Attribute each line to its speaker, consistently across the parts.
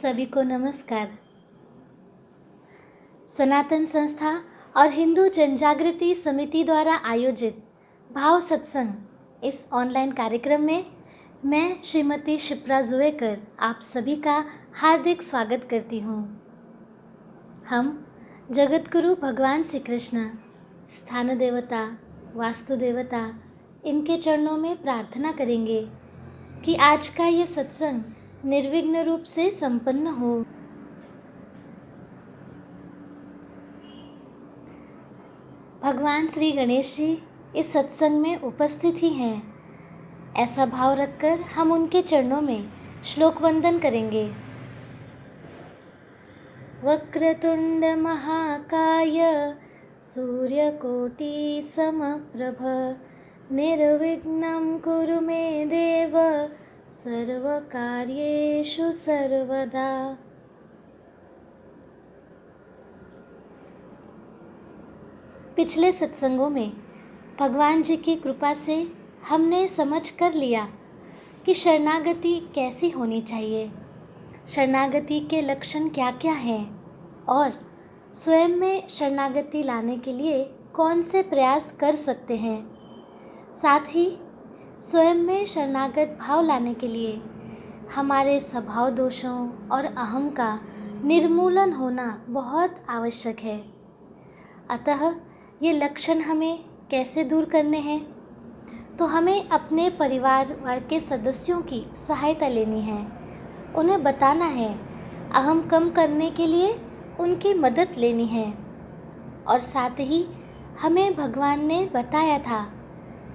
Speaker 1: सभी को नमस्कार। सनातन संस्था और हिंदू जनजागृति समिति द्वारा आयोजित भाव सत्संग इस ऑनलाइन कार्यक्रम में मैं श्रीमती शिप्रा जुवेकर आप सभी का हार्दिक स्वागत करती हूँ। हम जगतगुरु भगवान श्री कृष्ण, स्थान देवता, वास्तु देवता, इनके चरणों में प्रार्थना करेंगे कि आज का ये सत्संग निर्विघ्न रूप से संपन्न हो। भगवान श्री गणेश जी इस सत्संग में उपस्थित ही हैं, ऐसा भाव रखकर हम उनके चरणों में श्लोक वंदन करेंगे। वक्रतुंड महाकाय सूर्यकोटि समप्रभ निर्विघ्नं कुरु मे देव सर्वकार्येषु सर्वदा। पिछले सत्संगों में भगवान जी की कृपा से हमने समझ कर लिया कि शरणागति कैसी होनी चाहिए, शरणागति के लक्षण क्या क्या हैं और स्वयं में शरणागति लाने के लिए कौन से प्रयास कर सकते हैं। साथ ही स्वयं में शरणागत भाव लाने के लिए हमारे स्वभाव दोषों और अहम का निर्मूलन होना बहुत आवश्यक है। अतः ये लक्षण हमें कैसे दूर करने हैं, तो हमें अपने परिवार के सदस्यों की सहायता लेनी है, उन्हें बताना है, अहम कम करने के लिए उनकी मदद लेनी है। और साथ ही हमें भगवान ने बताया था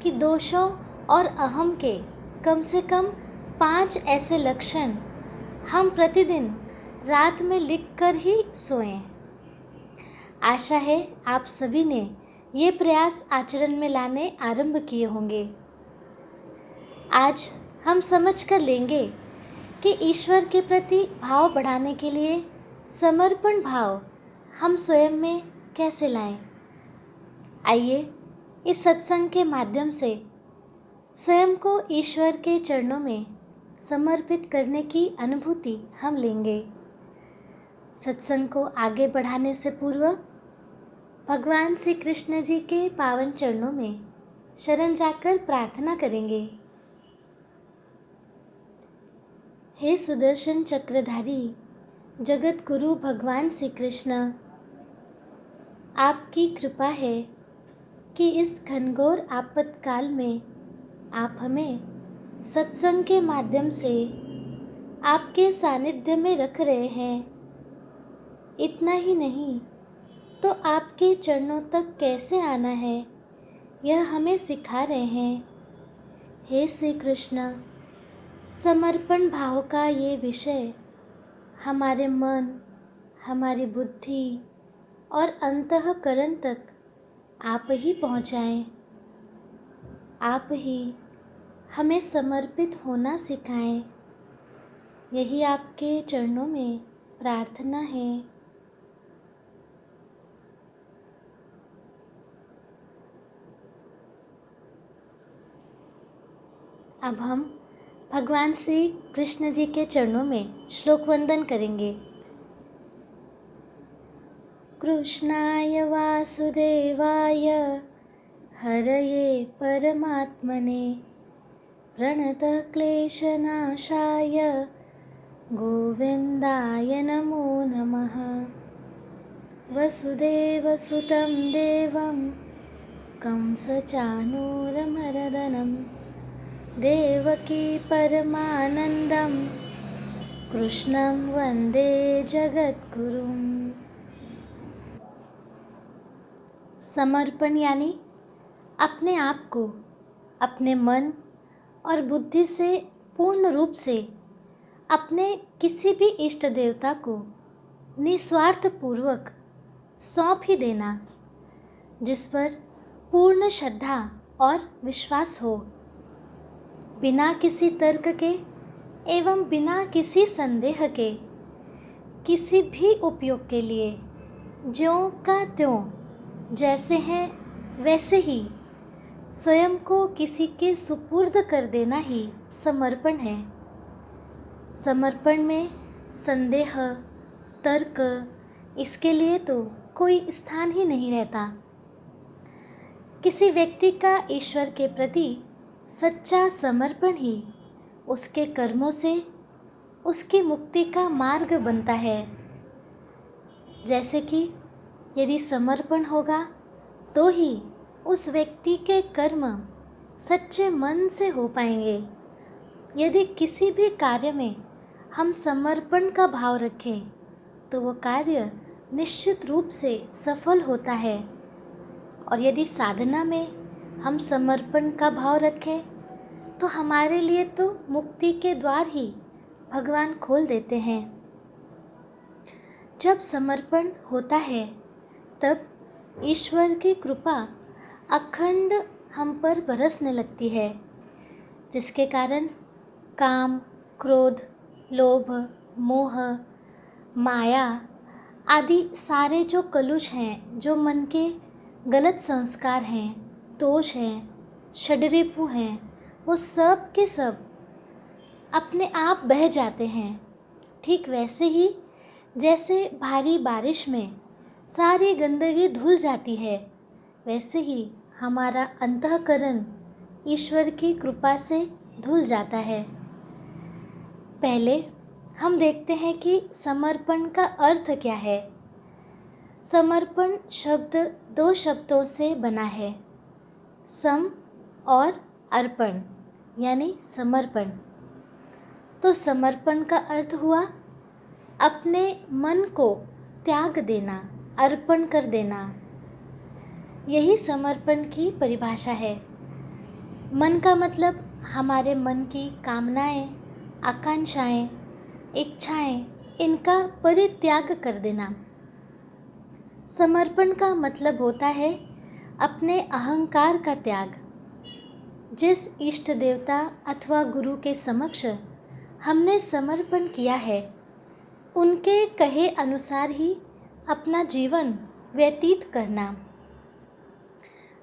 Speaker 1: कि दोषों और अहम के कम से कम 5 ऐसे लक्षण हम प्रतिदिन रात में लिखकर ही सोएं। आशा है आप सभी ने ये प्रयास आचरण में लाने आरंभ किए होंगे। आज हम समझ कर लेंगे कि ईश्वर के प्रति भाव बढ़ाने के लिए समर्पण भाव हम स्वयं में कैसे लाएं। आइए इस सत्संग के माध्यम से स्वयं को ईश्वर के चरणों में समर्पित करने की अनुभूति हम लेंगे। सत्संग को आगे बढ़ाने से पूर्व भगवान श्री कृष्ण जी के पावन चरणों में शरण जाकर प्रार्थना करेंगे। हे सुदर्शन चक्रधारी जगत गुरु भगवान श्री कृष्ण, आपकी कृपा है कि इस घनघोर आपातकाल में आप हमें सत्संग के माध्यम से आपके सानिध्य में रख रहे हैं। इतना ही नहीं तो आपके चरणों तक कैसे आना है यह हमें सिखा रहे हैं। हे श्री कृष्ण, समर्पण भाव का ये विषय हमारे मन, हमारी बुद्धि और अंतःकरण तक आप ही पहुँचाएं। आप ही हमें समर्पित होना सिखाएं। यही आपके चरणों में प्रार्थना है। अब हम भगवान श्री कृष्ण जी के चरणों में श्लोक वंदन करेंगे। कृष्णाय वासुदेवाय हरये परमात्मने प्रणतः क्लेशनाशाय गोविन्दाय नमो नमः। वसुदेवसुतं देवं कंसचाणूरमर्दनं देवकी परमानन्दं कृष्णं वन्दे जगद्गुरुम्। समर्पण यानी अपने आप को अपने मन और बुद्धि से पूर्ण रूप से अपने किसी भी इष्ट देवता को निस्वार्थ पूर्वक सौंप ही देना, जिस पर पूर्ण श्रद्धा और विश्वास हो, बिना किसी तर्क के एवं बिना किसी संदेह के, किसी भी उपयोग के लिए ज्यों का त्यों, जैसे हैं वैसे ही स्वयं को किसी के सुपुर्द कर देना ही समर्पण है। समर्पण में संदेह, तर्क, इसके लिए तो कोई स्थान ही नहीं रहता। किसी व्यक्ति का ईश्वर के प्रति सच्चा समर्पण ही उसके कर्मों से उसकी मुक्ति का मार्ग बनता है। जैसे कि यदि समर्पण होगा तो ही उस व्यक्ति के कर्म सच्चे मन से हो पाएंगे। यदि किसी भी कार्य में हम समर्पण का भाव रखें तो वो कार्य निश्चित रूप से सफल होता है। और यदि साधना में हम समर्पण का भाव रखें तो हमारे लिए तो मुक्ति के द्वार ही भगवान खोल देते हैं। जब समर्पण होता है तब ईश्वर की कृपा अखंड हम पर बरसने लगती है, जिसके कारण काम, क्रोध, लोभ, मोह, माया आदि सारे जो कलुष हैं, जो मन के गलत संस्कार हैं, दोष हैं, षड्रिपु हैं, वो सब के सब अपने आप बह जाते हैं। ठीक वैसे ही जैसे भारी बारिश में सारी गंदगी धुल जाती है, वैसे ही हमारा अंतःकरण ईश्वर की कृपा से धुल जाता है। पहले हम देखते हैं कि समर्पण का अर्थ क्या है। समर्पण शब्द दो शब्दों से बना है, सम और अर्पण, यानी समर्पण। तो समर्पण का अर्थ हुआ अपने मन को त्याग देना, अर्पण कर देना। यही समर्पण की परिभाषा है। मन का मतलब हमारे मन की कामनाएं, आकांक्षाएं, इच्छाएं, इनका परित्याग कर देना। समर्पण का मतलब होता है अपने अहंकार का त्याग। जिस इष्ट देवता अथवा गुरु के समक्ष हमने समर्पण किया है, उनके कहे अनुसार ही अपना जीवन व्यतीत करना।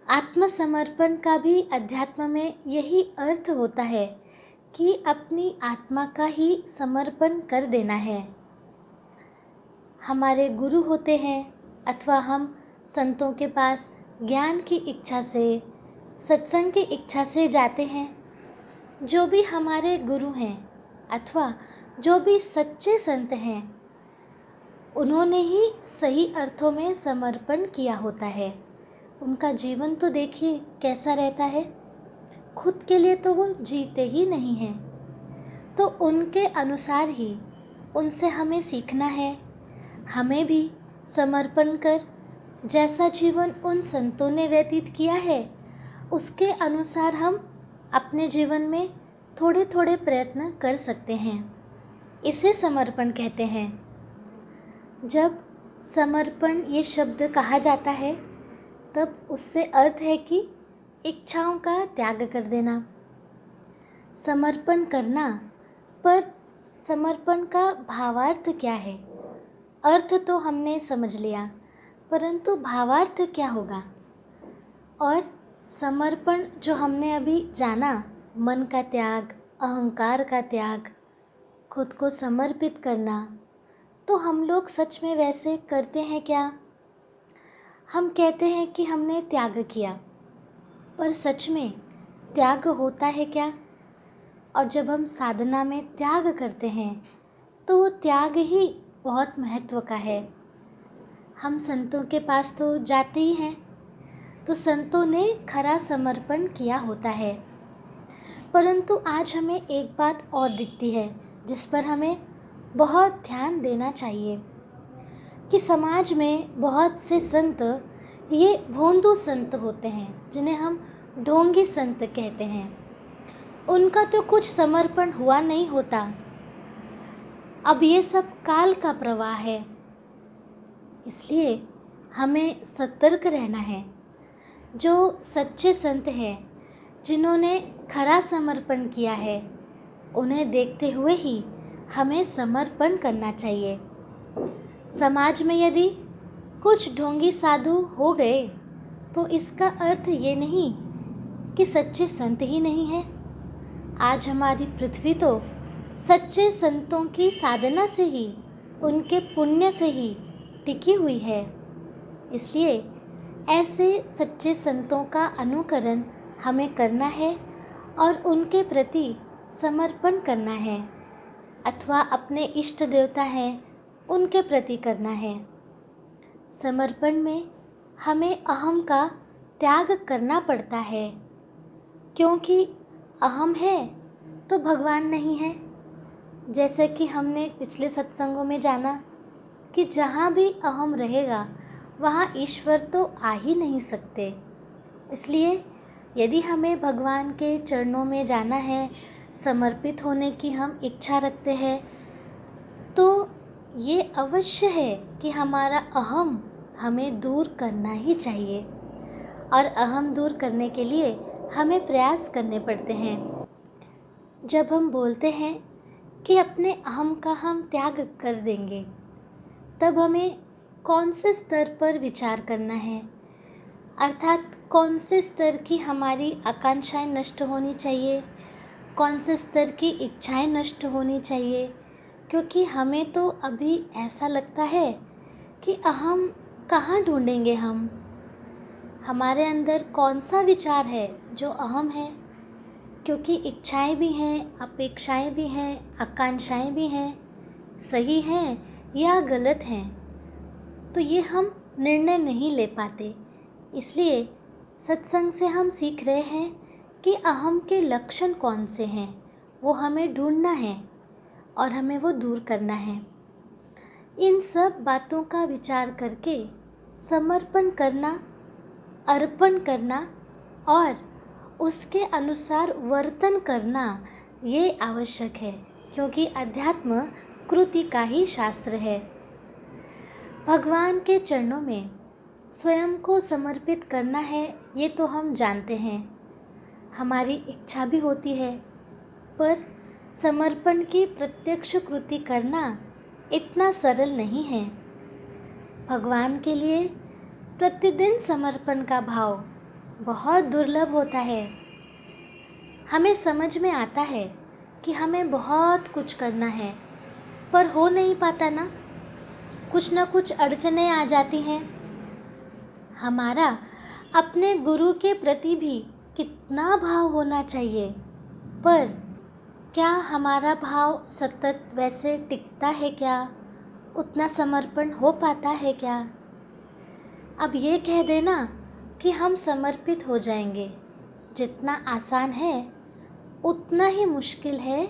Speaker 1: आत्मसमर्पण का भी अध्यात्म में यही अर्थ होता है कि अपनी आत्मा का ही समर्पण कर देना है। हमारे गुरु होते हैं अथवा हम संतों के पास ज्ञान की इच्छा से, सत्संग की इच्छा से जाते हैं। जो भी हमारे गुरु हैं अथवा जो भी सच्चे संत हैं, उन्होंने ही सही अर्थों में समर्पण किया होता है। उनका जीवन तो देखिए कैसा रहता है, खुद के लिए तो वो जीते ही नहीं हैं। तो उनके अनुसार ही उनसे हमें सीखना है। हमें भी समर्पण कर जैसा जीवन उन संतों ने व्यतीत किया है, उसके अनुसार हम अपने जीवन में थोड़े थोड़े प्रयत्न कर सकते हैं। इसे समर्पण कहते हैं। जब समर्पण ये शब्द कहा जाता है तब उससे अर्थ है कि इच्छाओं का त्याग कर देना, समर्पण करना। पर समर्पण का भावार्थ क्या है? अर्थ तो हमने समझ लिया, परंतु भावार्थ क्या होगा? और समर्पण जो हमने अभी जाना, मन का त्याग, अहंकार का त्याग, खुद को समर्पित करना, तो हम लोग सच में वैसे करते हैं क्या? हम कहते हैं कि हमने त्याग किया, पर सच में त्याग होता है क्या? और जब हम साधना में त्याग करते हैं तो वो त्याग ही बहुत महत्व का है। हम संतों के पास तो जाते ही हैं, तो संतों ने खरा समर्पण किया होता है। परंतु आज हमें एक बात और दिखती है जिस पर हमें बहुत ध्यान देना चाहिए कि समाज में बहुत से संत ये भोंदू संत होते हैं, जिन्हें हम ढोंगी संत कहते हैं। उनका तो कुछ समर्पण हुआ नहीं होता। अब ये सब काल का प्रवाह है, इसलिए हमें सतर्क रहना है। जो सच्चे संत हैं, जिन्होंने खरा समर्पण किया है, उन्हें देखते हुए ही हमें समर्पण करना चाहिए। समाज में यदि कुछ ढोंगी साधु हो गए तो इसका अर्थ ये नहीं कि सच्चे संत ही नहीं है। आज हमारी पृथ्वी तो सच्चे संतों की साधना से ही, उनके पुण्य से ही टिकी हुई है। इसलिए ऐसे सच्चे संतों का अनुकरण हमें करना है और उनके प्रति समर्पण करना है, अथवा अपने इष्ट देवता हैं उनके प्रति करना है। समर्पण में हमें अहम का त्याग करना पड़ता है, क्योंकि अहम है तो भगवान नहीं है। जैसे कि हमने पिछले सत्संगों में जाना कि जहाँ भी अहम रहेगा वहाँ ईश्वर तो आ ही नहीं सकते। इसलिए यदि हमें भगवान के चरणों में जाना है, समर्पित होने की हम इच्छा रखते हैं, तो ये अवश्य है कि हमारा अहम हमें दूर करना ही चाहिए। और अहम दूर करने के लिए हमें प्रयास करने पड़ते हैं। जब हम बोलते हैं कि अपने अहम का हम त्याग कर देंगे, तब हमें कौन से स्तर पर विचार करना है, अर्थात कौन से स्तर की हमारी आकांक्षाएं नष्ट होनी चाहिए, कौन से स्तर की इच्छाएं नष्ट होनी चाहिए। क्योंकि हमें तो अभी ऐसा लगता है कि अहम कहाँ ढूंढेंगे हम, हमारे अंदर कौन सा विचार है जो अहम है। क्योंकि इच्छाएं भी हैं, अपेक्षाएं भी हैं, आकांक्षाएं भी हैं, सही हैं या गलत हैं, तो ये हम निर्णय नहीं ले पाते। इसलिए सत्संग से हम सीख रहे हैं कि अहम के लक्षण कौन से हैं, वो हमें ढूंढना है और हमें वो दूर करना है। इन सब बातों का विचार करके समर्पण करना, अर्पण करना और उसके अनुसार वर्तन करना ये आवश्यक है, क्योंकि अध्यात्म कृति का ही शास्त्र है। भगवान के चरणों में स्वयं को समर्पित करना है, ये तो हम जानते हैं, हमारी इच्छा भी होती है, पर समर्पण की प्रत्यक्ष कृति करना इतना सरल नहीं है। भगवान के लिए प्रतिदिन समर्पण का भाव बहुत दुर्लभ होता है। हमें समझ में आता है कि हमें बहुत कुछ करना है, पर हो नहीं पाता ना, कुछ ना कुछ अड़चनें आ जाती हैं। हमारा अपने गुरु के प्रति भी कितना भाव होना चाहिए, पर क्या हमारा भाव सतत वैसे टिकता है क्या? उतना समर्पण हो पाता है क्या? अब ये कह देना कि हम समर्पित हो जाएंगे, जितना आसान है उतना ही मुश्किल है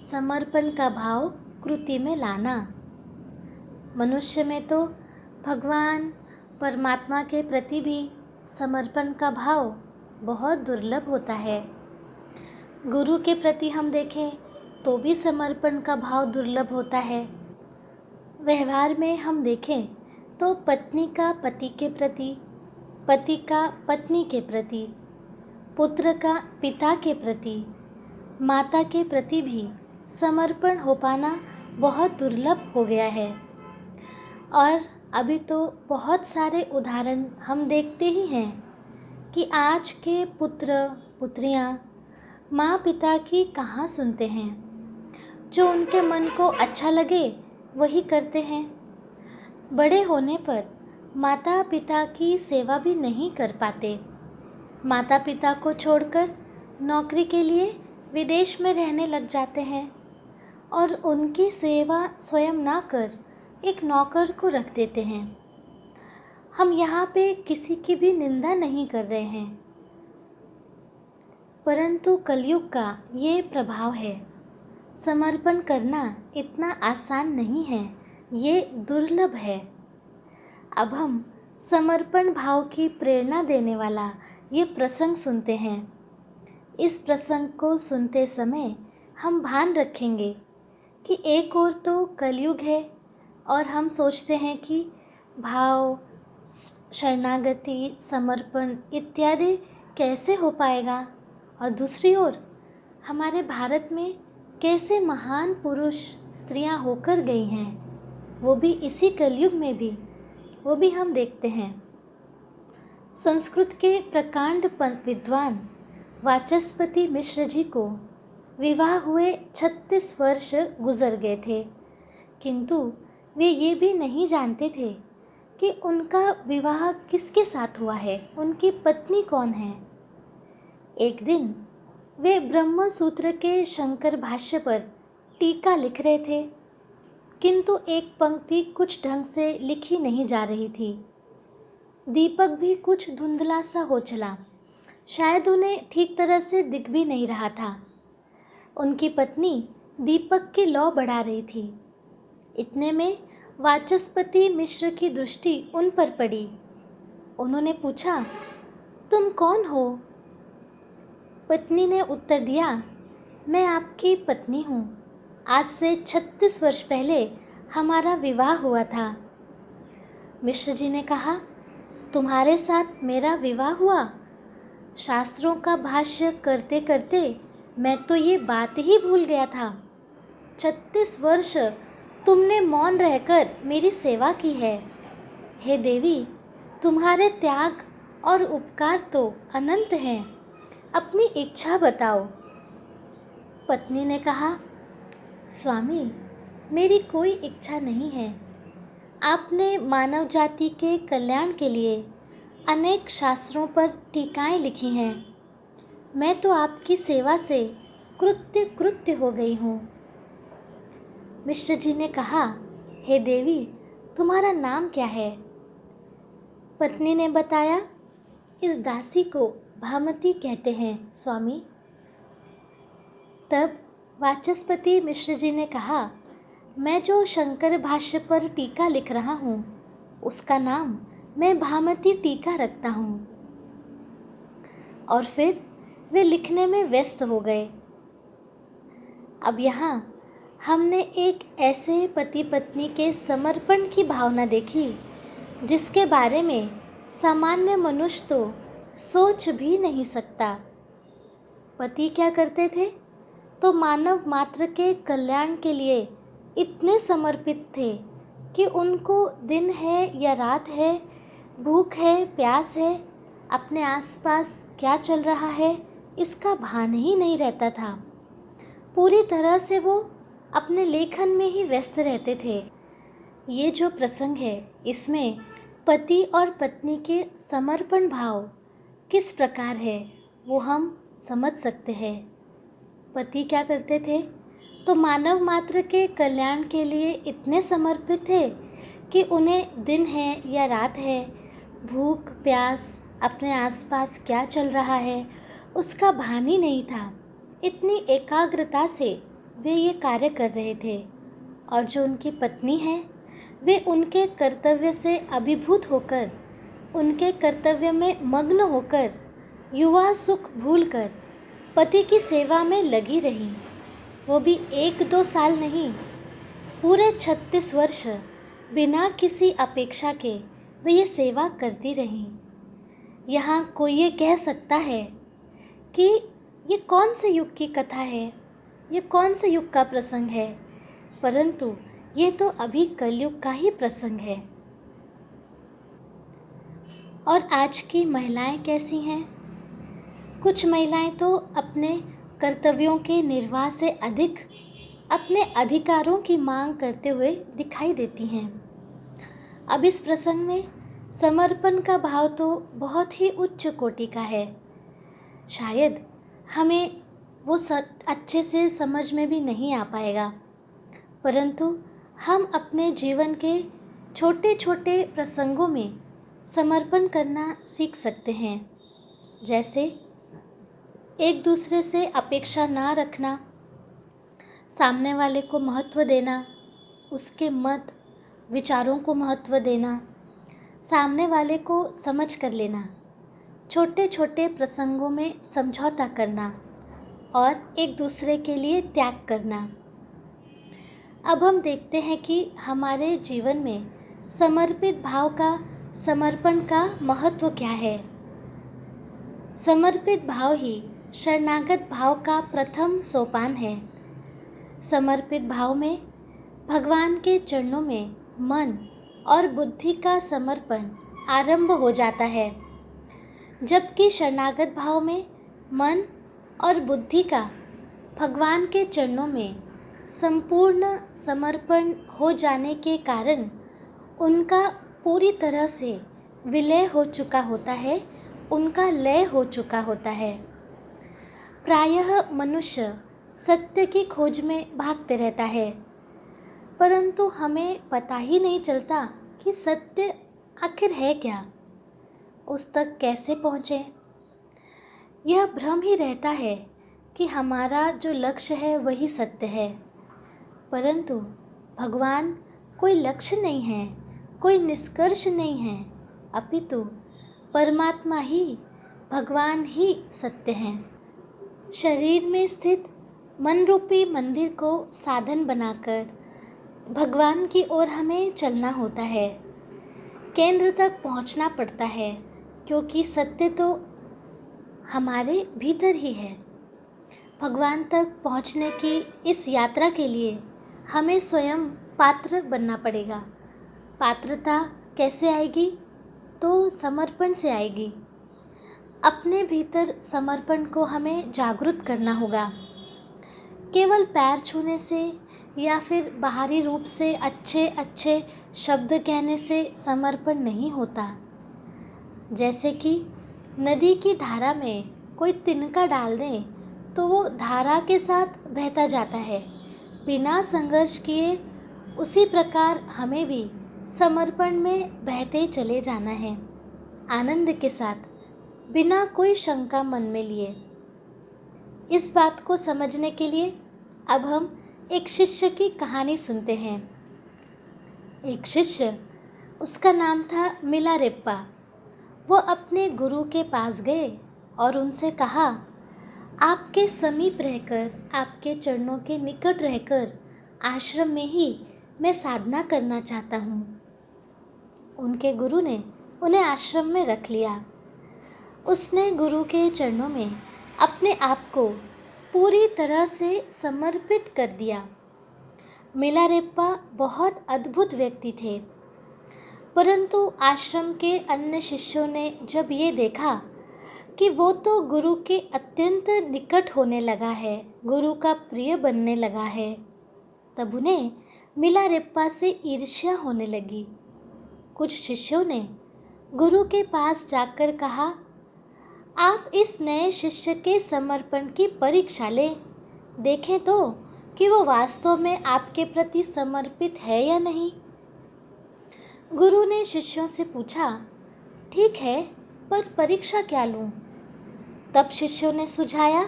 Speaker 1: समर्पण का भाव कृति में लाना। मनुष्य में तो भगवान परमात्मा के प्रति भी समर्पण का भाव बहुत दुर्लभ होता है। गुरु के प्रति हम देखें तो भी समर्पण का भाव दुर्लभ होता है। व्यवहार में हम देखें तो पत्नी का पति के प्रति, पति का पत्नी के प्रति, पुत्र का पिता के प्रति, माता के प्रति भी समर्पण हो पाना बहुत दुर्लभ हो गया है। और अभी तो बहुत सारे उदाहरण हम देखते ही हैं कि आज के पुत्र पुत्रियां माँ पिता की कहाँ सुनते हैं। जो उनके मन को अच्छा लगे वही करते हैं। बड़े होने पर माता पिता की सेवा भी नहीं कर पाते। माता पिता को छोड़कर नौकरी के लिए विदेश में रहने लग जाते हैं और उनकी सेवा स्वयं ना कर एक नौकर को रख देते हैं। हम यहाँ पे किसी की भी निंदा नहीं कर रहे हैं, परंतु कलयुग का ये प्रभाव है। समर्पण करना इतना आसान नहीं है, ये दुर्लभ है। अब हम समर्पण भाव की प्रेरणा देने वाला ये प्रसंग सुनते हैं। इस प्रसंग को सुनते समय हम भान रखेंगे कि एक ओर तो कलयुग है और हम सोचते हैं कि भाव, शरणागति, समर्पण इत्यादि कैसे हो पाएगा, और दूसरी ओर हमारे भारत में कैसे महान पुरुष स्त्रियां होकर गई हैं, वो भी इसी कलयुग में भी, वो भी हम देखते हैं। संस्कृत के प्रकांड विद्वान वाचस्पति मिश्र जी को विवाह हुए 36 वर्ष गुजर गए थे, किंतु वे ये भी नहीं जानते थे कि उनका विवाह किसके साथ हुआ है, उनकी पत्नी कौन है। एक दिन वे ब्रह्म सूत्र के शंकर भाष्य पर टीका लिख रहे थे, किंतु एक पंक्ति कुछ ढंग से लिखी नहीं जा रही थी। दीपक भी कुछ धुंधला सा हो चला, शायद उन्हें ठीक तरह से दिख भी नहीं रहा था। उनकी पत्नी दीपक की लौ बढ़ा रही थी। इतने में वाचस्पति मिश्र की दृष्टि उन पर पड़ी। उन्होंने पूछा, तुम कौन हो? पत्नी ने उत्तर दिया, मैं आपकी पत्नी हूँ। आज से 36 वर्ष पहले हमारा विवाह हुआ था। मिश्र जी ने कहा, तुम्हारे साथ मेरा विवाह हुआ? शास्त्रों का भाष्य करते करते मैं तो ये बात ही भूल गया था। 36 वर्ष तुमने मौन रहकर मेरी सेवा की है। हे देवी, तुम्हारे त्याग और उपकार तो अनंत हैं। अपनी इच्छा बताओ। पत्नी ने कहा, स्वामी, मेरी कोई इच्छा नहीं है। आपने मानव जाति के कल्याण के लिए अनेक शास्त्रों पर टीकाएं लिखी हैं। मैं तो आपकी सेवा से कृत्य हो गई हूँ। मिश्र जी ने कहा, हे देवी, तुम्हारा नाम क्या है? पत्नी ने बताया, इस दासी को भामती कहते हैं स्वामी। तब वाचस्पति मिश्र जी ने कहा, मैं जो शंकर भाष्य पर टीका लिख रहा हूँ, उसका नाम मैं भामती टीका रखता हूँ। और फिर वे लिखने में व्यस्त हो गए। अब यहाँ हमने एक ऐसे पति पत्नी के समर्पण की भावना देखी जिसके बारे में सामान्य मनुष्य तो सोच भी नहीं सकता। पति क्या करते थे? तो मानव मात्र के कल्याण के लिए इतने समर्पित थे कि उनको दिन है या रात है, भूख है, प्यास है, अपने आसपास क्या चल रहा है, इसका भान ही नहीं रहता था। पूरी तरह से वो अपने लेखन में ही व्यस्त रहते थे। ये जो प्रसंग है, इसमें पति और पत्नी के समर्पण भाव किस प्रकार है वो हम समझ सकते हैं। पति क्या करते थे? तो मानव मात्र के कल्याण के लिए इतने समर्पित थे कि उन्हें दिन है या रात है, भूख प्यास, अपने आसपास क्या चल रहा है, उसका भान ही नहीं था। इतनी एकाग्रता से वे ये कार्य कर रहे थे। और जो उनकी पत्नी है, वे उनके कर्तव्य से अभिभूत होकर, उनके कर्तव्य में मग्न होकर, युवा सुख भूलकर पति की सेवा में लगी रही। वो भी 1-2 साल नहीं, पूरे 36 वर्ष बिना किसी अपेक्षा के वे ये सेवा करती रहीं। यहाँ कोई ये कह सकता है कि ये कौन से युग की कथा है, ये कौन से युग का प्रसंग है, परंतु ये तो अभी कलयुग का ही प्रसंग है। और आज की महिलाएं कैसी हैं? कुछ महिलाएं तो अपने कर्तव्यों के निर्वाह से अधिक अपने अधिकारों की मांग करते हुए दिखाई देती हैं। अब इस प्रसंग में समर्पण का भाव तो बहुत ही उच्च कोटि का है। शायद हमें वो अच्छे से समझ में भी नहीं आ पाएगा, परंतु हम अपने जीवन के छोटे छोटे प्रसंगों में समर्पण करना सीख सकते हैं। जैसे एक दूसरे से अपेक्षा ना रखना, सामने वाले को महत्व देना, उसके मत विचारों को महत्व देना, सामने वाले को समझ कर लेना, छोटे छोटे प्रसंगों में समझौता करना और एक दूसरे के लिए त्याग करना। अब हम देखते हैं कि हमारे जीवन में समर्पित भाव का, समर्पण का महत्व क्या है। समर्पित भाव ही शरणागत भाव का प्रथम सोपान है। समर्पित भाव में भगवान के चरणों में मन और बुद्धि का समर्पण आरंभ हो जाता है, जबकि शरणागत भाव में मन और बुद्धि का भगवान के चरणों में संपूर्ण समर्पण हो जाने के कारण उनका पूरी तरह से विलय हो चुका होता है, उनका लय हो चुका होता है। प्रायः मनुष्य सत्य की खोज में भागते रहता है, परंतु हमें पता ही नहीं चलता कि सत्य आखिर है क्या, उस तक कैसे पहुँचे। यह भ्रम ही रहता है कि हमारा जो लक्ष्य है वही सत्य है, परंतु भगवान कोई लक्ष्य नहीं है, कोई निष्कर्ष नहीं है, अपितु परमात्मा ही, भगवान ही सत्य हैं। शरीर में स्थित मन रूपी मंदिर को साधन बनाकर भगवान की ओर हमें चलना होता है, केंद्र तक पहुंचना पड़ता है, क्योंकि सत्य तो हमारे भीतर ही है। भगवान तक पहुंचने की इस यात्रा के लिए हमें स्वयं पात्र बनना पड़ेगा। पात्रता कैसे आएगी? तो समर्पण से आएगी। अपने भीतर समर्पण को हमें जागृत करना होगा। केवल पैर छूने से या फिर बाहरी रूप से अच्छे अच्छे शब्द कहने से समर्पण नहीं होता। जैसे कि नदी की धारा में कोई तिनका डाल दें तो वो धारा के साथ बहता जाता है बिना संघर्ष किए। उसी प्रकार हमें भी समर्पण में बहते चले जाना है, आनंद के साथ, बिना कोई शंका मन में लिए। इस बात को समझने के लिए अब हम एक शिष्य की कहानी सुनते हैं। एक शिष्य, उसका नाम था मिलारेप्पा। वो अपने गुरु के पास गए और उनसे कहा, आपके समीप रहकर, आपके चरणों के निकट रहकर आश्रम में ही मैं साधना करना चाहता हूँ। उनके गुरु ने उन्हें आश्रम में रख लिया। उसने गुरु के चरणों में अपने आप को पूरी तरह से समर्पित कर दिया। मिलारेप्पा बहुत अद्भुत व्यक्ति थे, परंतु आश्रम के अन्य शिष्यों ने जब ये देखा कि वो तो गुरु के अत्यंत निकट होने लगा है, गुरु का प्रिय बनने लगा है, तब उन्हें मिलारेप्पा से ईर्ष्या होने लगी। कुछ शिष्यों ने गुरु के पास जाकर कहा, आप इस नए शिष्य के समर्पण की परीक्षा लें, देखें तो कि वो वास्तव में आपके प्रति समर्पित है या नहीं। गुरु ने शिष्यों से पूछा, ठीक है, पर परीक्षा क्या लूं? तब शिष्यों ने सुझाया,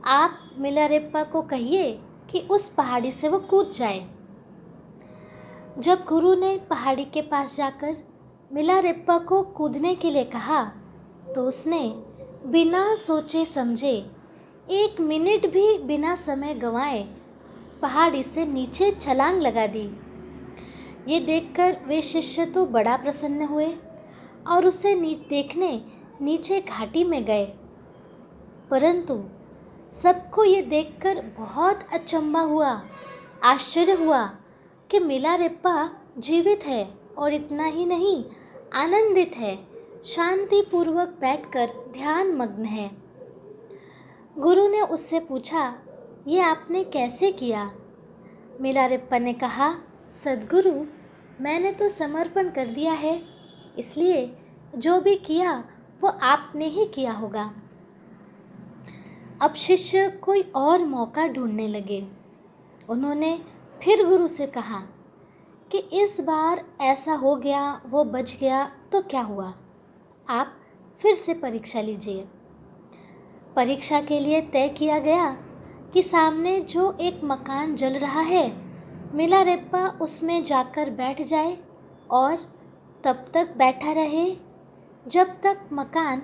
Speaker 1: आप मिलारेप्पा को कहिए कि उस पहाड़ी से वो कूद जाए। जब गुरु ने पहाड़ी के पास जाकर मिलारेप्पा को कूदने के लिए कहा, तो उसने बिना सोचे समझे, एक मिनट भी बिना समय गंवाए पहाड़ी से नीचे छलांग लगा दी। ये देखकर वे शिष्य तो बड़ा प्रसन्न हुए और उसे देखने नीचे घाटी में गए, परंतु सबको ये देखकर बहुत अचंभा हुआ, आश्चर्य हुआ कि मिलारेप्पा जीवित है और इतना ही नहीं, आनंदित है, शांतिपूर्वक बैठकर ध्यान मग्न है। गुरु ने उससे पूछा, ये आपने कैसे किया? मिलारेप्पा ने कहा, सद्गुरु, मैंने तो समर्पण कर दिया है, इसलिए जो भी किया वो आपने ही किया होगा। अब शिष्य कोई और मौका ढूंढने लगे। उन्होंने फिर गुरु से कहा कि इस बार ऐसा हो गया, वो बच गया तो क्या हुआ, आप फिर से परीक्षा लीजिए। परीक्षा के लिए तय किया गया कि सामने जो एक मकान जल रहा है, मिलारेप्पा उसमें जाकर बैठ जाए और तब तक बैठा रहे जब तक मकान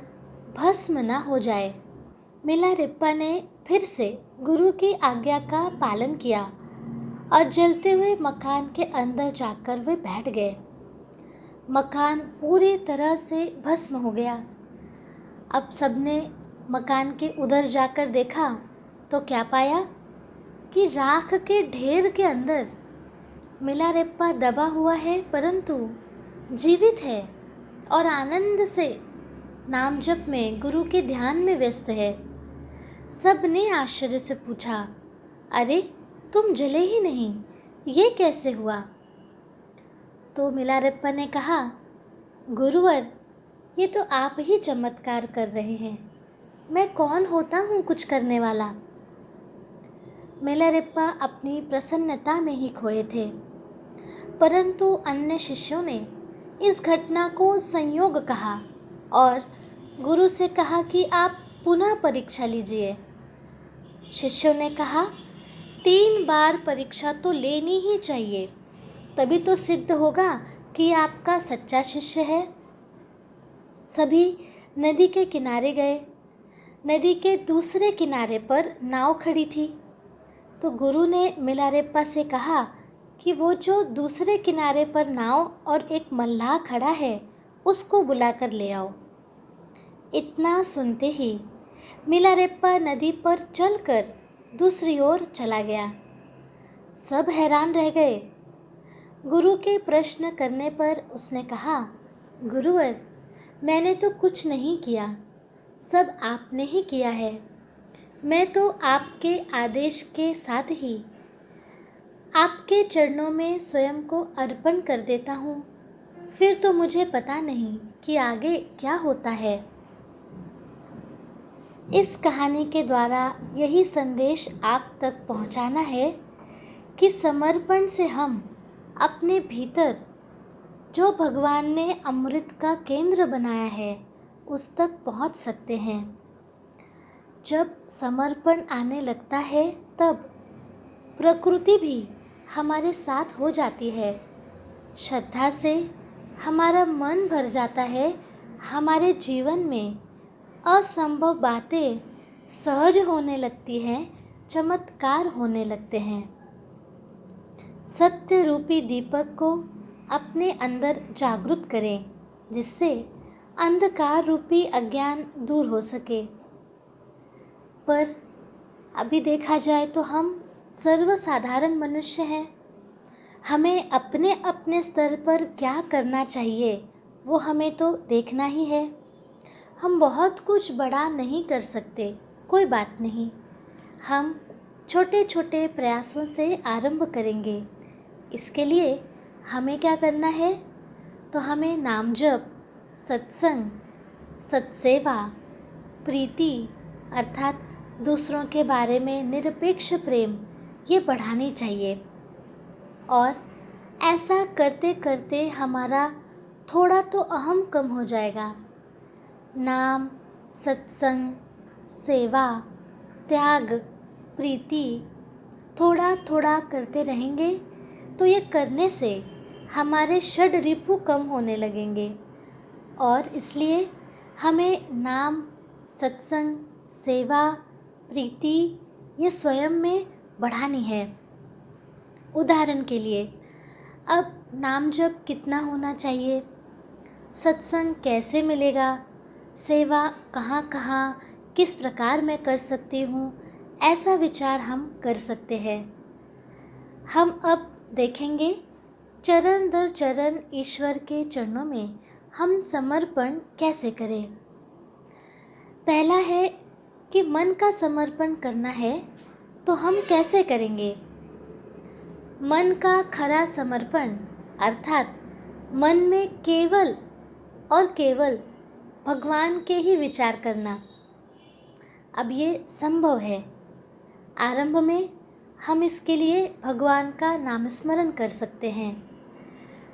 Speaker 1: भस्म न हो जाए। मिलारेप्पा ने फिर से गुरु की आज्ञा का पालन किया और जलते हुए मकान के अंदर जाकर वे बैठ गए। मकान पूरी तरह से भस्म हो गया। अब सबने मकान के उधर जाकर देखा तो क्या पाया कि राख के ढेर के अंदर मिलारेप्पा दबा हुआ है, परंतु जीवित है और आनंद से नाम जप में, गुरु के ध्यान में व्यस्त है। सब ने आश्चर्य से पूछा, अरे तुम जले ही नहीं, ये कैसे हुआ? तो मिलारेप्पा ने कहा, गुरुवर, ये तो आप ही चमत्कार कर रहे हैं, मैं कौन होता हूँ कुछ करने वाला। मिलारेप्पा अपनी प्रसन्नता में ही खोए थे, परंतु अन्य शिष्यों ने इस घटना को संयोग कहा और गुरु से कहा कि आप पुनः परीक्षा लीजिए। शिष्यों ने कहा, 3 बार परीक्षा तो लेनी ही चाहिए, तभी तो सिद्ध होगा कि आपका सच्चा शिष्य है। सभी नदी के किनारे गए। नदी के दूसरे किनारे पर नाव खड़ी थी। तो गुरु ने मिलारेप्पा से कहा कि वो जो दूसरे किनारे पर नाव और एक मल्लाह खड़ा है, उसको बुलाकर ले आओ। इतना सुनते ही मिलारेप्पा नदी पर चलकर दूसरी ओर चला गया। सब हैरान रह गए। गुरु के प्रश्न करने पर उसने कहा, गुरुवर, मैंने तो कुछ नहीं किया, सब आपने ही किया है। मैं तो आपके आदेश के साथ ही आपके चरणों में स्वयं को अर्पण कर देता हूँ। फिर तो मुझे पता नहीं कि आगे क्या होता है। इस कहानी के द्वारा यही संदेश आप तक पहुँचाना है कि समर्पण से हम अपने भीतर जो भगवान ने अमृत का केंद्र बनाया है, उस तक पहुँच सकते हैं। जब समर्पण आने लगता है, तब प्रकृति भी हमारे साथ हो जाती है। श्रद्धा से हमारा मन भर जाता है। हमारे जीवन में असंभव बातें सहज होने लगती हैं, चमत्कार होने लगते हैं। सत्य रूपी दीपक को अपने अंदर जागृत करें, जिससे अंधकार रूपी अज्ञान दूर हो सके। पर अभी देखा जाए तो हम सर्वसाधारण मनुष्य हैं। हमें अपने अपने स्तर पर क्या करना चाहिए, वो हमें तो देखना ही है। हम बहुत कुछ बड़ा नहीं कर सकते, कोई बात नहीं। हम छोटे छोटे प्रयासों से आरंभ करेंगे। इसके लिए हमें क्या करना है? तो हमें नाम जप, सत्संग, सत्सेवा, प्रीति अर्थात दूसरों के बारे में निरपेक्ष प्रेम, ये बढ़ानी चाहिए। और ऐसा करते करते हमारा थोड़ा तो अहम कम हो जाएगा। नाम, सत्संग, सेवा, त्याग, प्रीति थोड़ा थोड़ा करते रहेंगे तो ये करने से हमारे षड रिपु कम होने लगेंगे। और इसलिए हमें नाम, सत्संग, सेवा, प्रीति ये स्वयं में बढ़ानी है। उदाहरण के लिए, अब नाम जप कितना होना चाहिए, सत्संग कैसे मिलेगा, सेवा कहाँ कहाँ किस प्रकार मैं कर सकती हूँ, ऐसा विचार हम कर सकते हैं। हम अब देखेंगे चरण दर चरण ईश्वर के चरणों में हम समर्पण कैसे करें। पहला है कि मन का समर्पण करना है, तो हम कैसे करेंगे? मन का खरा समर्पण अर्थात मन में केवल और केवल भगवान के ही विचार करना। अब ये संभव है। आरंभ में हम इसके लिए भगवान का नामस्मरण कर सकते हैं।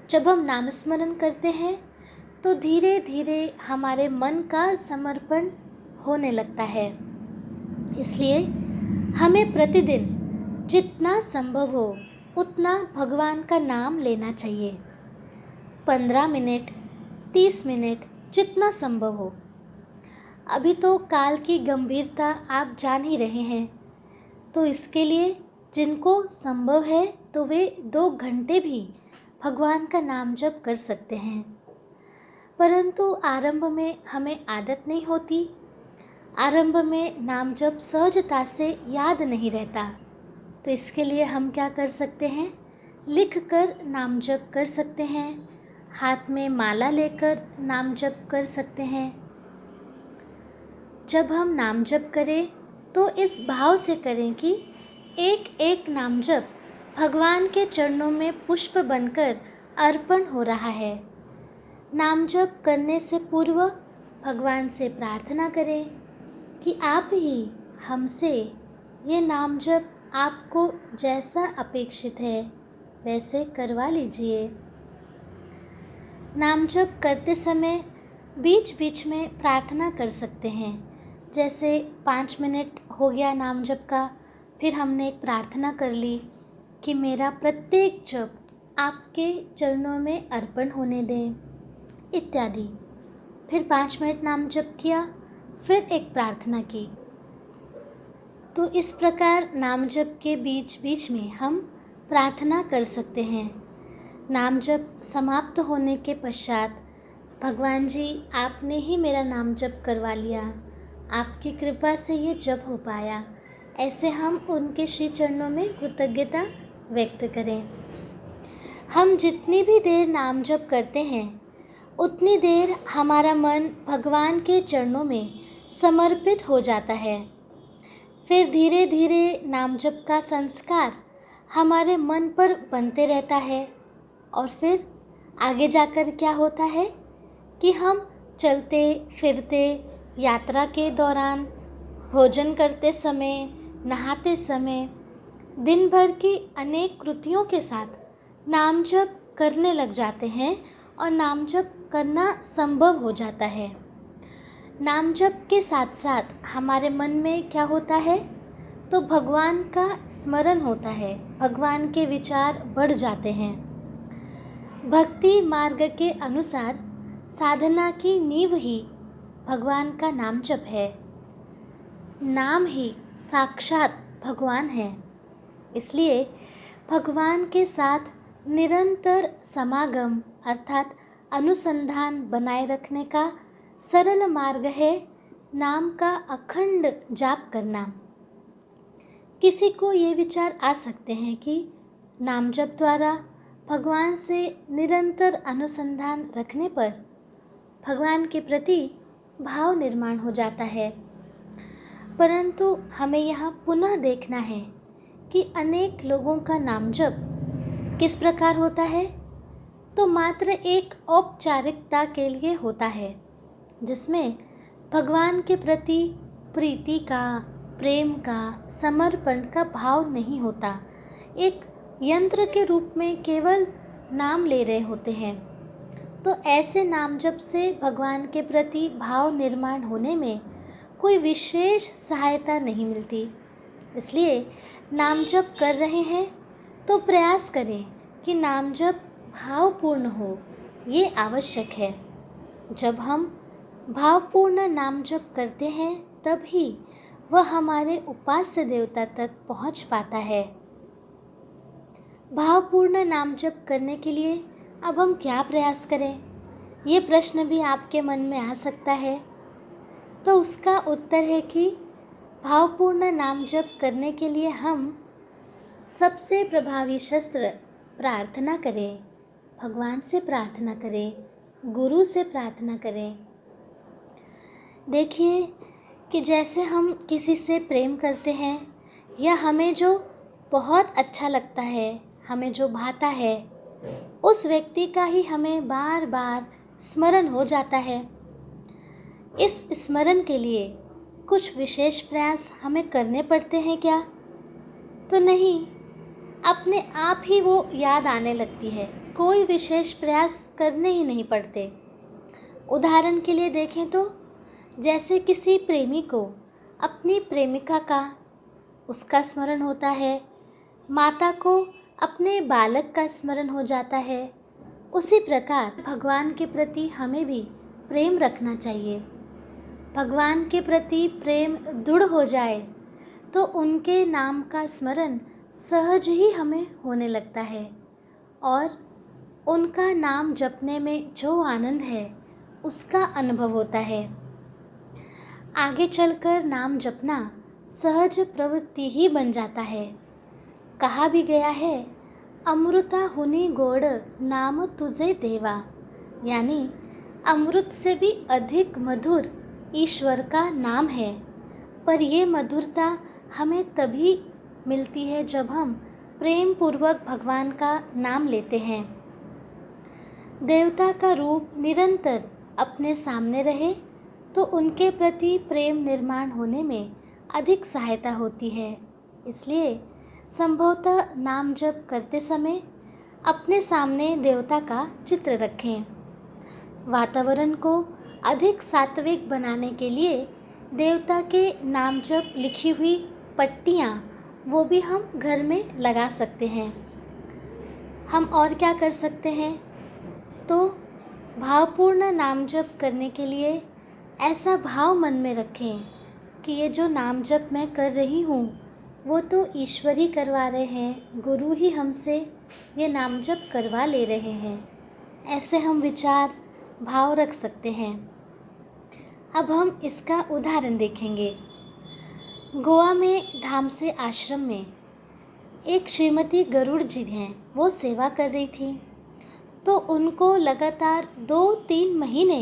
Speaker 1: जब हम नामस्मरण करते हैं तो धीरे धीरे हमारे मन का समर्पण होने लगता है। इसलिए हमें प्रतिदिन जितना संभव हो उतना भगवान का नाम लेना चाहिए। 15 मिनट, 30 मिनट, जितना संभव हो। अभी तो काल की गंभीरता आप जान ही रहे हैं, तो इसके लिए जिनको संभव है तो वे 2 घंटे भी भगवान का नाम जप कर सकते हैं। परंतु आरंभ में हमें आदत नहीं होती। आरंभ में नाम जप सहजता से याद नहीं रहता, तो इसके लिए हम क्या कर सकते हैं? लिख कर नाम जप कर सकते हैं, हाथ में माला लेकर नाम जप कर सकते हैं। जब हम नाम जप करें तो इस भाव से करें कि एक एक नाम जप भगवान के चरणों में पुष्प बनकर अर्पण हो रहा है। नाम जप करने से पूर्व भगवान से प्रार्थना करें कि आप ही हमसे ये नाम जप आपको जैसा अपेक्षित है वैसे करवा लीजिए। नाम जप करते समय बीच बीच में प्रार्थना कर सकते हैं। जैसे 5 मिनट हो गया नाम जप का, फिर हमने एक प्रार्थना कर ली कि मेरा प्रत्येक जप आपके चरणों में अर्पण होने दें इत्यादि। फिर 5 मिनट नाम जप किया, फिर एक प्रार्थना की। तो इस प्रकार नाम जप के बीच बीच में हम प्रार्थना कर सकते हैं। नाम जप समाप्त होने के पश्चात भगवान जी आपने ही मेरा नाम जप करवा लिया, आपकी कृपा से ये जप हो पाया, ऐसे हम उनके श्री चरणों में कृतज्ञता व्यक्त करें। हम जितनी भी देर नाम जप करते हैं उतनी देर हमारा मन भगवान के चरणों में समर्पित हो जाता है। फिर धीरे धीरे नाम जप का संस्कार हमारे मन पर बनते रहता है और फिर आगे जाकर क्या होता है कि हम चलते फिरते, यात्रा के दौरान, भोजन करते समय, नहाते समय, दिन भर की अनेक कृतियों के साथ नाम जप करने लग जाते हैं और नाम जप करना संभव हो जाता है। नाम जप के साथ साथ हमारे मन में क्या होता है, तो भगवान का स्मरण होता है, भगवान के विचार बढ़ जाते हैं। भक्ति मार्ग के अनुसार साधना की नींव ही भगवान का नाम जप है। नाम ही साक्षात भगवान है। इसलिए भगवान के साथ निरंतर समागम अर्थात अनुसंधान बनाए रखने का सरल मार्ग है नाम का अखंड जाप करना। किसी को ये विचार आ सकते हैं कि नाम जप द्वारा भगवान से निरंतर अनुसंधान रखने पर भगवान के प्रति भाव निर्माण हो जाता है, परंतु हमें यहाँ पुनः देखना है कि अनेक लोगों का नाम जप किस प्रकार होता है, तो मात्र एक औपचारिकता के लिए होता है, जिसमें भगवान के प्रति प्रीति का, प्रेम का, समर्पण का भाव नहीं होता। एक यंत्र के रूप में केवल नाम ले रहे होते हैं। तो ऐसे नाम जप से भगवान के प्रति भाव निर्माण होने में कोई विशेष सहायता नहीं मिलती। इसलिए नाम जप कर रहे हैं तो प्रयास करें कि नाम जप भावपूर्ण हो, ये आवश्यक है। जब हम भावपूर्ण नाम जप करते हैं तब ही वह हमारे उपास्य देवता तक पहुंच पाता है। भावपूर्ण नाम जप करने के लिए अब हम क्या प्रयास करें, ये प्रश्न भी आपके मन में आ सकता है। तो उसका उत्तर है कि भावपूर्ण नाम जप करने के लिए हम सबसे प्रभावी शस्त्र प्रार्थना करें, भगवान से प्रार्थना करें, गुरु से प्रार्थना करें। देखिए कि जैसे हम किसी से प्रेम करते हैं या हमें जो बहुत अच्छा लगता है, हमें जो भाता है, उस व्यक्ति का ही हमें बार बार स्मरण हो जाता है। इस स्मरण के लिए कुछ विशेष प्रयास हमें करने पड़ते हैं क्या? तो नहीं, अपने आप ही वो याद आने लगती है, कोई विशेष प्रयास करने ही नहीं पड़ते। उदाहरण के लिए देखें तो जैसे किसी प्रेमी को अपनी प्रेमिका का, उसका स्मरण होता है, माता को अपने बालक का स्मरण हो जाता है, उसी प्रकार भगवान के प्रति हमें भी प्रेम रखना चाहिए। भगवान के प्रति प्रेम दृढ़ हो जाए तो उनके नाम का स्मरण सहज ही हमें होने लगता है और उनका नाम जपने में जो आनंद है उसका अनुभव होता है। आगे चलकर नाम जपना सहज प्रवृत्ति ही बन जाता है। कहा भी गया है, अमृता हुनी गोड़ नाम तुझे देवा, यानी अमृत से भी अधिक मधुर ईश्वर का नाम है। पर ये मधुरता हमें तभी मिलती है जब हम प्रेम पूर्वक भगवान का नाम लेते हैं। देवता का रूप निरंतर अपने सामने रहे तो उनके प्रति प्रेम निर्माण होने में अधिक सहायता होती है। इसलिए संभवतः नाम जप करते समय अपने सामने देवता का चित्र रखें। वातावरण को अधिक सात्विक बनाने के लिए देवता के नाम जप लिखी हुई पट्टियाँ वो भी हम घर में लगा सकते हैं। हम और क्या कर सकते हैं? तो भावपूर्ण नाम जप करने के लिए ऐसा भाव मन में रखें कि ये जो नाम जप मैं कर रही हूँ वो तो ईश्वर ही करवा रहे हैं, गुरु ही हमसे ये नाम जप करवा ले रहे हैं। ऐसे हम विचार भाव रख सकते हैं। अब हम इसका उदाहरण देखेंगे। गोवा में धाम से आश्रम में एक श्रीमती गरुड़ जी हैं, वो सेवा कर रही थी। तो उनको लगातार 2-3 महीने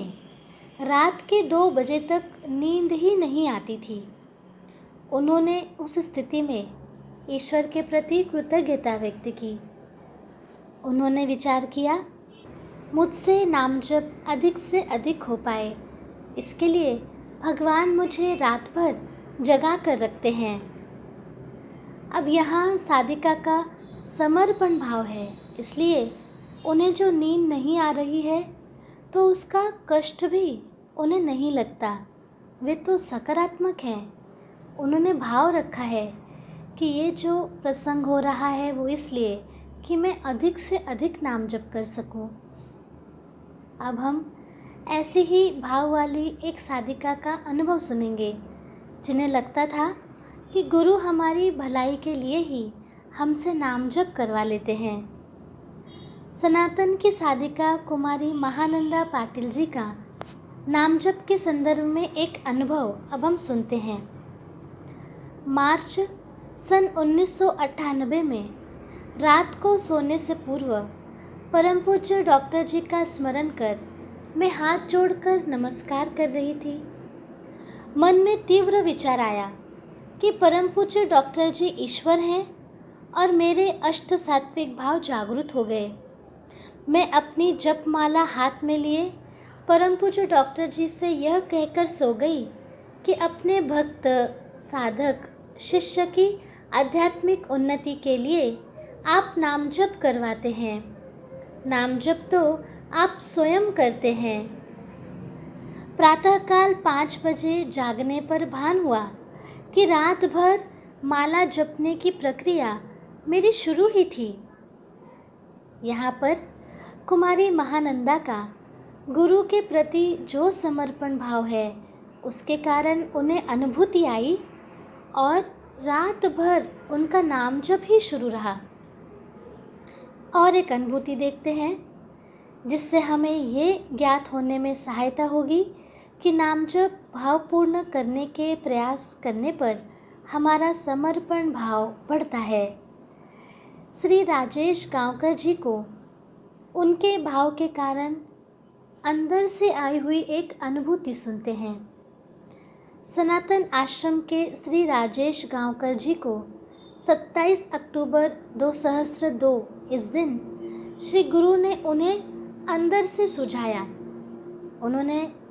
Speaker 1: रात के 2 बजे तक नींद ही नहीं आती थी। उन्होंने उस स्थिति में ईश्वर के प्रति कृतज्ञता व्यक्त की। उन्होंने विचार किया, मुझसे नाम जप अधिक से अधिक हो पाए, इसके लिए भगवान मुझे रात भर जगा कर रखते हैं। अब यहाँ साधिका का समर्पण भाव है, इसलिए उन्हें जो नींद नहीं आ रही है तो उसका कष्ट भी उन्हें नहीं लगता। वे तो सकारात्मक हैं। उन्होंने भाव रखा है कि ये जो प्रसंग हो रहा है वो इसलिए कि मैं अधिक से अधिक नाम जप कर सकूं। अब हम ऐसी ही भाव वाली एक साधिका का अनुभव सुनेंगे, जिन्हें लगता था कि गुरु हमारी भलाई के लिए ही हमसे नाम जप करवा लेते हैं। सनातन की साधिका कुमारी महानंदा पाटिल जी का नाम जप के संदर्भ में एक अनुभव अब हम सुनते हैं। मार्च सन 1998 में रात को सोने से पूर्व परम पूज्य डॉक्टर जी का स्मरण कर मैं हाथ जोड़कर नमस्कार कर रही थी। मन में तीव्र विचार आया कि परम पूज्य डॉक्टर जी ईश्वर हैं और मेरे अष्ट सात्विक भाव जागृत हो गए। मैं अपनी जपमाला हाथ में लिए परम पूज्य डॉक्टर जी से यह कहकर सो गई कि अपने भक्त साधक शिष्य की आध्यात्मिक उन्नति के लिए आप नाम जप करवाते हैं। नाम जप तो आप स्वयं करते हैं। प्रातःकाल 5 बजे जागने पर भान हुआ कि रात भर माला जपने की प्रक्रिया मेरी शुरू ही थी। यहाँ पर कुमारी महानंदा का गुरु के प्रति जो समर्पण भाव है उसके कारण उन्हें अनुभूति आई और रात भर उनका नाम जप ही शुरू रहा। और एक अनुभूति देखते हैं जिससे हमें ये ज्ञात होने में सहायता होगी कि नाम जप भावपूर्ण करने के प्रयास करने पर हमारा समर्पण भाव बढ़ता है। श्री राजेश गांवकर जी को उनके भाव के कारण अंदर से आई हुई एक अनुभूति सुनते हैं। सनातन आश्रम के श्री राजेश गांवकर जी को 27 अक्टूबर 2002 इस दिन श्री गुरु ने उन्हें अंदर से सुझाया।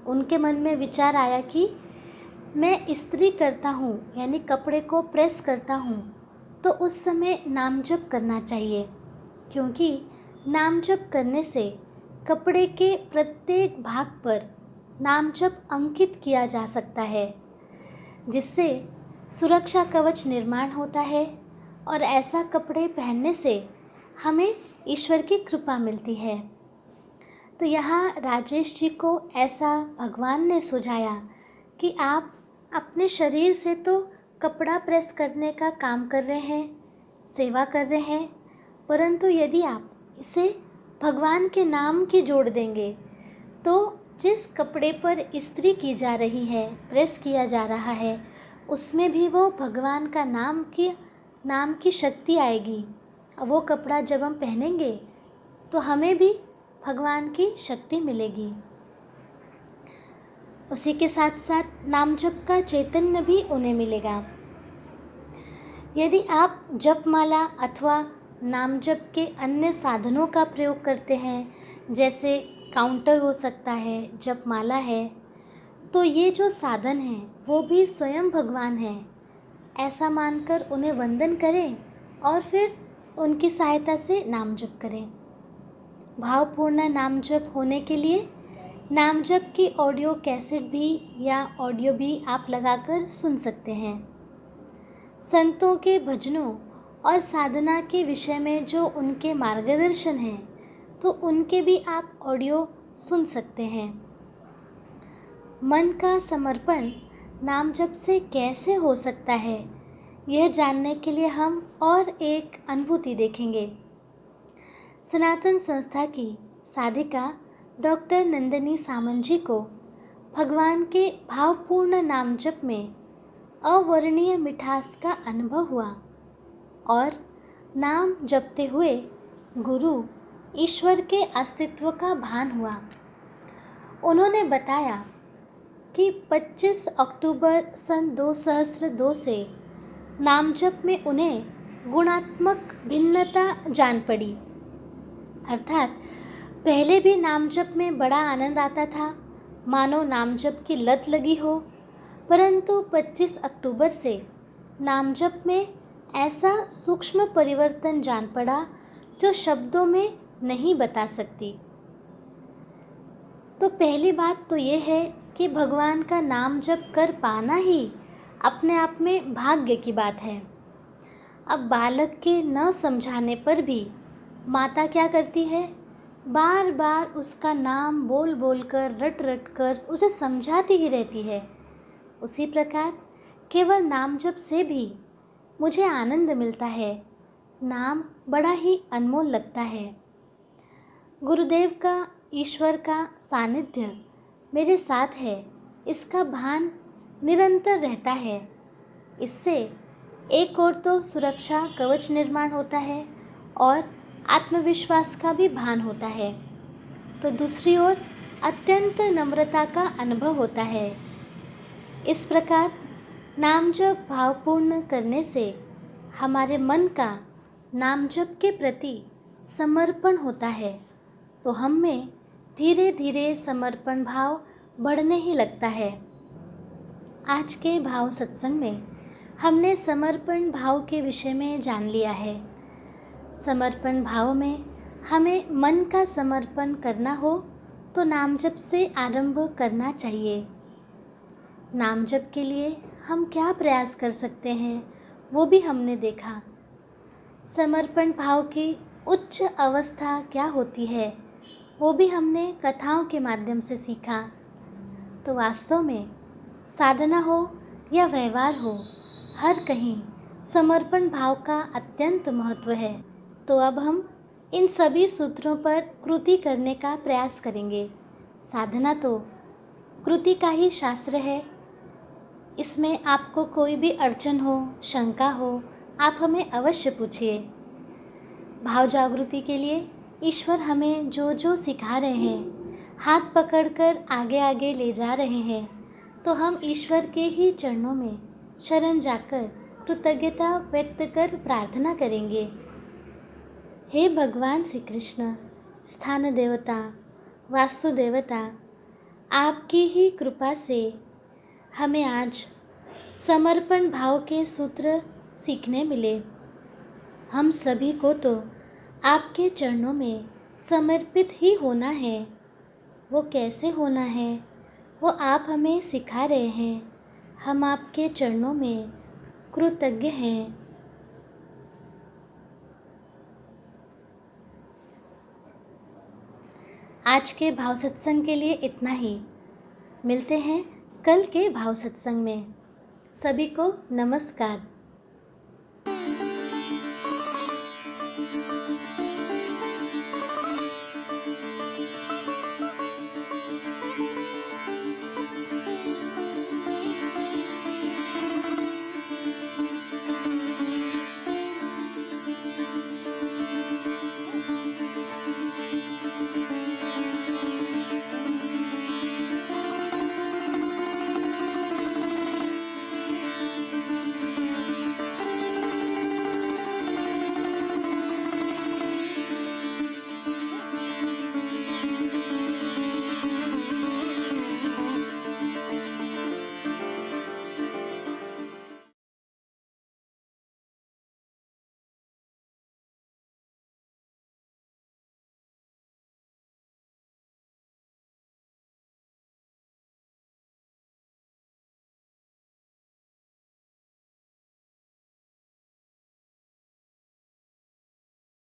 Speaker 1: उनके मन में विचार आया कि मैं इस्त्री करता हूँ, यानी कपड़े को प्रेस करता हूँ, तो उस समय नाम जप करना चाहिए, क्योंकि नाम जप करने से कपड़े के प्रत्येक भाग पर नाम जप अंकित किया जा सकता है, जिससे सुरक्षा कवच निर्माण होता है और ऐसा कपड़े पहनने से हमें ईश्वर की कृपा मिलती है। तो यहाँ राजेश जी को ऐसा भगवान ने सुझाया कि आप अपने शरीर से तो कपड़ा प्रेस करने का काम कर रहे हैं, सेवा कर रहे हैं, परंतु यदि आप इसे भगवान के नाम की जोड़ देंगे तो जिस कपड़े पर इस्त्री की जा रही है, प्रेस किया जा रहा है, उसमें भी वो भगवान का नाम की शक्ति आएगी। वो कपड़ा जब हम पहनेंगे तो हमें भी भगवान की शक्ति मिलेगी। उसी के साथ साथ नाम जप का चैतन्य भी उन्हें मिलेगा। यदि आप जपमाला अथवा नाम जप के अन्य साधनों का प्रयोग करते हैं, जैसे काउंटर हो सकता है, जपमाला है, तो ये जो साधन हैं वो भी स्वयं भगवान हैं, ऐसा मानकर उन्हें वंदन करें और फिर उनकी सहायता से नाम जप करें। भावपूर्ण नाम जप होने के लिए नाम जप की ऑडियो कैसेट भी या ऑडियो भी आप लगाकर सुन सकते हैं। संतों के भजनों और साधना के विषय में जो उनके मार्गदर्शन हैं, तो उनके भी आप ऑडियो सुन सकते हैं। मन का समर्पण नाम जप से कैसे हो सकता है, यह जानने के लिए हम और एक अनुभूति देखेंगे। सनातन संस्था की साधिका डॉक्टर नंदिनी सामंत जी को भगवान के भावपूर्ण नाम जप में अवर्णनीय मिठास का अनुभव हुआ और नाम जपते हुए गुरु ईश्वर के अस्तित्व का भान हुआ। उन्होंने बताया कि 25 अक्टूबर सन 2002 से नाम जप में उन्हें गुणात्मक भिन्नता जान पड़ी। अर्थात पहले भी नाम जप में बड़ा आनंद आता था, मानो नाम जप की लत लगी हो, परंतु 25 अक्टूबर से नाम जप में ऐसा सूक्ष्म परिवर्तन जान पड़ा जो शब्दों में नहीं बता सकती। तो पहली बात तो ये है कि भगवान का नाम जप कर पाना ही अपने आप में भाग्य की बात है। अब बालक के न समझाने पर भी माता क्या करती है, बार बार उसका नाम बोल बोल कर रट रट कर उसे समझाती ही रहती है। उसी प्रकार केवल नाम जप से भी मुझे आनंद मिलता है, नाम बड़ा ही अनमोल लगता है। गुरुदेव का, ईश्वर का सानिध्य मेरे साथ है, इसका भान निरंतर रहता है। इससे एक और तो सुरक्षा कवच निर्माण होता है और आत्मविश्वास का भी भान होता है, तो दूसरी ओर अत्यंत नम्रता का अनुभव होता है। इस प्रकार नाम जप भावपूर्ण करने से हमारे मन का नाम जप के प्रति समर्पण होता है, तो हम में धीरे धीरे समर्पण भाव बढ़ने ही लगता है। आज के भाव सत्संग में हमने समर्पण भाव के विषय में जान लिया है। समर्पण भाव में हमें मन का समर्पण करना हो तो नाम जप से आरंभ करना चाहिए। नाम जप के लिए हम क्या प्रयास कर सकते हैं वो भी हमने देखा। समर्पण भाव की उच्च अवस्था क्या होती है वो भी हमने कथाओं के माध्यम से सीखा। तो वास्तव में साधना हो या व्यवहार हो, हर कहीं समर्पण भाव का अत्यंत महत्व है। तो अब हम इन सभी सूत्रों पर कृति करने का प्रयास करेंगे। साधना तो कृति का ही शास्त्र है। इसमें आपको कोई भी अड़चन हो, शंका हो, आप हमें अवश्य पूछिए। भाव जागृति के लिए ईश्वर हमें जो जो सिखा रहे हैं, हाथ पकड़कर आगे आगे ले जा रहे हैं, तो हम ईश्वर के ही चरणों में शरण जाकर कृतज्ञता व्यक्त कर प्रार्थना करेंगे। हे भगवान श्री कृष्ण, स्थान देवता, वास्तु देवता, आपकी ही कृपा से हमें आज समर्पण भाव के सूत्र सीखने मिले। हम सभी को तो आपके चरणों में समर्पित ही होना है। वो कैसे होना है वो आप हमें सिखा रहे हैं। हम आपके चरणों में कृतज्ञ हैं। आज के भाव सत्संग के लिए इतना ही। मिलते हैं कल के भाव सत्संग में। सभी को नमस्कार।